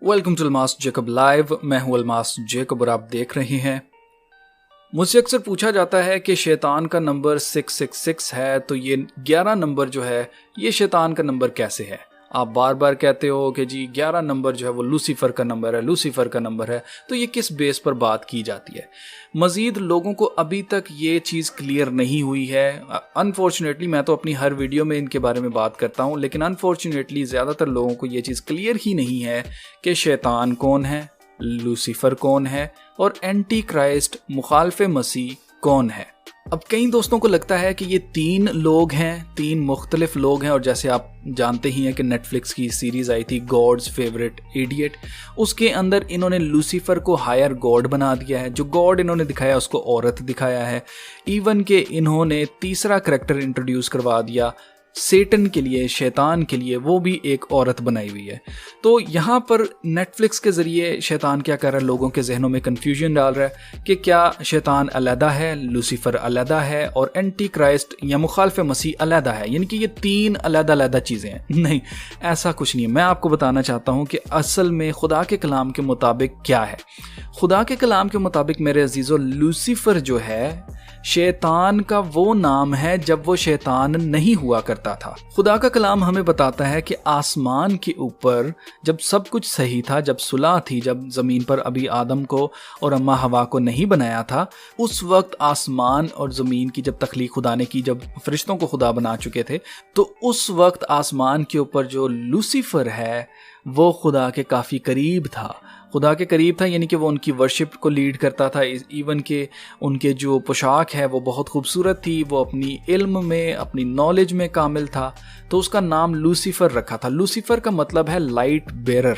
Welcome to Almas Jacob live. मैं हूं Almas Jacob और आप देख रहे हैं। मुझसे अक्सर पूछा जाता है कि शैतान का नंबर 666 है, तो ये 11 नंबर जो है ये शैतान का नंबर कैसे है। आप बार बार कहते हो कि जी 11 नंबर जो है वो लूसीफर का नंबर है, लूसीफर का नंबर है। तो ये किस बेस पर बात की जाती है। मज़ीद लोगों को अभी तक ये चीज़ क्लियर नहीं हुई है। अनफॉर्चुनेटली मैं तो अपनी हर वीडियो में इनके बारे में बात करता हूँ, लेकिन अनफॉर्चुनेटली ज़्यादातर लोगों को ये चीज़ क्लियर ही नहीं है कि शैतान कौन है, लूसीफर कौन है और एंटी क्राइस्ट मुखालफे मसीह कौन है। अब कई दोस्तों को लगता है कि ये तीन लोग हैं, तीन मुख्तलिफ लोग हैं। और जैसे आप जानते ही हैं कि नेटफ्लिक्स की सीरीज़ आई थी गॉड्स फेवरेट इडियट, उसके अंदर इन्होंने लूसीफर को हायर गॉड बना दिया है। जो गॉड इन्होंने दिखाया उसको औरत दिखाया है। इवन के इन्होंने तीसरा करैक्टर इंट्रोड्यूस करवा दिया सेटन के लिए, शैतान के लिए, वो भी एक औरत बनाई हुई है। तो यहाँ पर नेटफ्लिक्स के ज़रिए शैतान क्या कर रहा है, लोगों के जहनों में कन्फ्यूजन डाल रहा है कि क्या शैतान अलहदा है, लूसीफर अलहदा है और एंटी क्राइस्ट या मुखालफे मसीह अलहदा है, यानी कि ये तीन अलहदा चीज़ें हैं। नहीं, ऐसा कुछ नहीं है। मैं आपको बताना चाहता हूँ कि असल में खुदा के कलाम के मुताबिक क्या है। खुदा के कलाम के मुताबिक मेरे अजीज़ों, लूसीफर जो है शैतान का वो नाम है जब वो शैतान नहीं हुआ करता था। खुदा का कलाम हमें बताता है कि आसमान के ऊपर जब सब कुछ सही था, जब सुलह थी, जब ज़मीन पर अभी आदम को और अम्मा हवा को नहीं बनाया था, उस वक्त आसमान और ज़मीन की जब तख्लीक खुदा ने की, जब फरिश्तों को खुदा बना चुके थे, तो उस वक्त आसमान के ऊपर जो लूसीफर है वो खुदा के काफ़ी करीब था। खुदा के करीब था यानी कि वो उनकी वर्शिप को लीड करता था। इवन के उनके जो पोशाक है वो बहुत खूबसूरत थी, वो अपनी इल्म में, अपनी नॉलेज में कामिल था। तो उसका नाम लूसीफर रखा था। लूसीफर का मतलब है लाइट बेरर,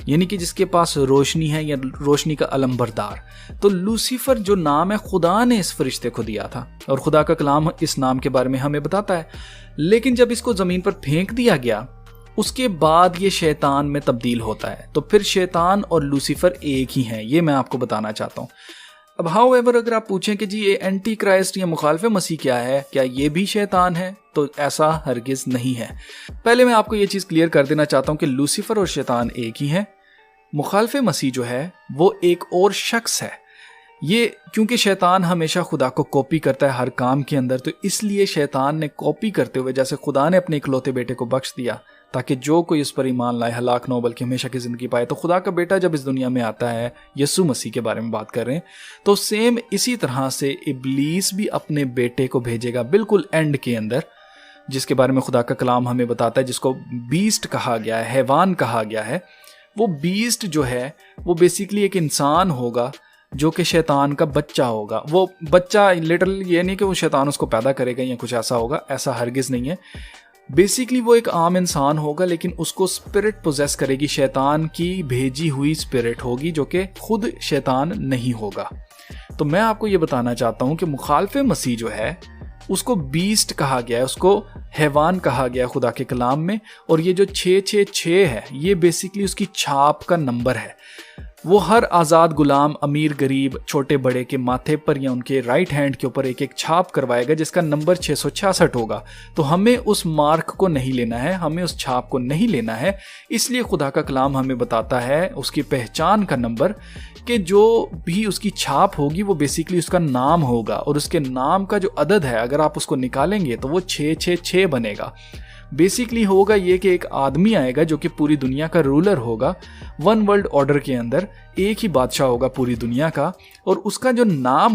यानी कि जिसके पास रोशनी है या रोशनी का अलंबरदार। तो लूसीफर जो नाम है खुदा ने इस फरिश्ते को दिया था और खुदा का कलाम इस नाम के बारे में हमें बताता है। लेकिन जब इसको ज़मीन पर फेंक दिया गया उसके बाद ये शैतान में तब्दील होता है। तो फिर शैतान और लूसीफर एक ही हैं, ये मैं आपको बताना चाहता हूँ। अब हाउएवर अगर आप पूछें कि जी ये एंटी क्राइस्ट या मुखालफे मसीह क्या है, क्या ये भी शैतान है, तो ऐसा हरगिज नहीं है। पहले मैं आपको ये चीज़ क्लियर कर देना चाहता हूँ कि लूसीफर और शैतान एक ही हैं। मुखालफे मसीह जो है वो एक और शख्स है। ये क्योंकि शैतान हमेशा खुदा को कॉपी करता है हर काम के अंदर, तो इसलिए शैतान ने कॉपी करते हुए, जैसे खुदा ने अपने इकलौते बेटे को बख्श दिया ताकि जो कोई इस पर ईमान लाए हलाक न हो बल्कि हमेशा की ज़िंदगी पाए, तो खुदा का बेटा जब इस दुनिया में आता है, यीशु मसीह के बारे में बात कर रहे हैं, तो सेम इसी तरह से इब्लीस भी अपने बेटे को भेजेगा बिल्कुल एंड के अंदर, जिसके बारे में खुदा का कलाम हमें बताता है, जिसको बीस्ट कहा गया है, हैवान कहा गया है। वो बीस्ट जो है वो बेसिकली एक इंसान होगा जो कि शैतान का बच्चा होगा। वो बच्चा लिटरली ये नहीं कि वो शैतान उसको पैदा करेगा या कुछ ऐसा होगा, ऐसा हरगिज़ नहीं है। बेसिकली वो एक आम इंसान होगा, लेकिन उसको स्पिरिट पोजेस करेगी, शैतान की भेजी हुई स्पिरिट होगी, जो कि खुद शैतान नहीं होगा। तो मैं आपको ये बताना चाहता हूँ कि मुखालफे मसीह जो है उसको बीस्ट कहा गया है, उसको हैवान कहा गया है खुदा के कलाम में। और ये जो 666 है ये बेसिकली उसकी छाप का नंबर है। वो हर आज़ाद गुलाम, अमीर गरीब, छोटे बड़े के माथे पर या उनके राइट हैंड के ऊपर एक एक छाप करवाएगा जिसका नंबर 666 होगा। तो हमें उस मार्क को नहीं लेना है, हमें उस छाप को नहीं लेना है। इसलिए खुदा का कलाम हमें बताता है उसकी पहचान का नंबर, कि जो भी उसकी छाप होगी वो बेसिकली उसका नाम होगा। और उसके नाम का जो अदद है अगर आप उसको निकालेंगे तो वो 666 बनेगा। बेसिकली होगा ये कि एक आदमी आएगा जो कि पूरी दुनिया का रूलर होगा। वन वर्ल्ड ऑर्डर के अंदर एक ही बादशाह होगा पूरी दुनिया का, और उसका जो नाम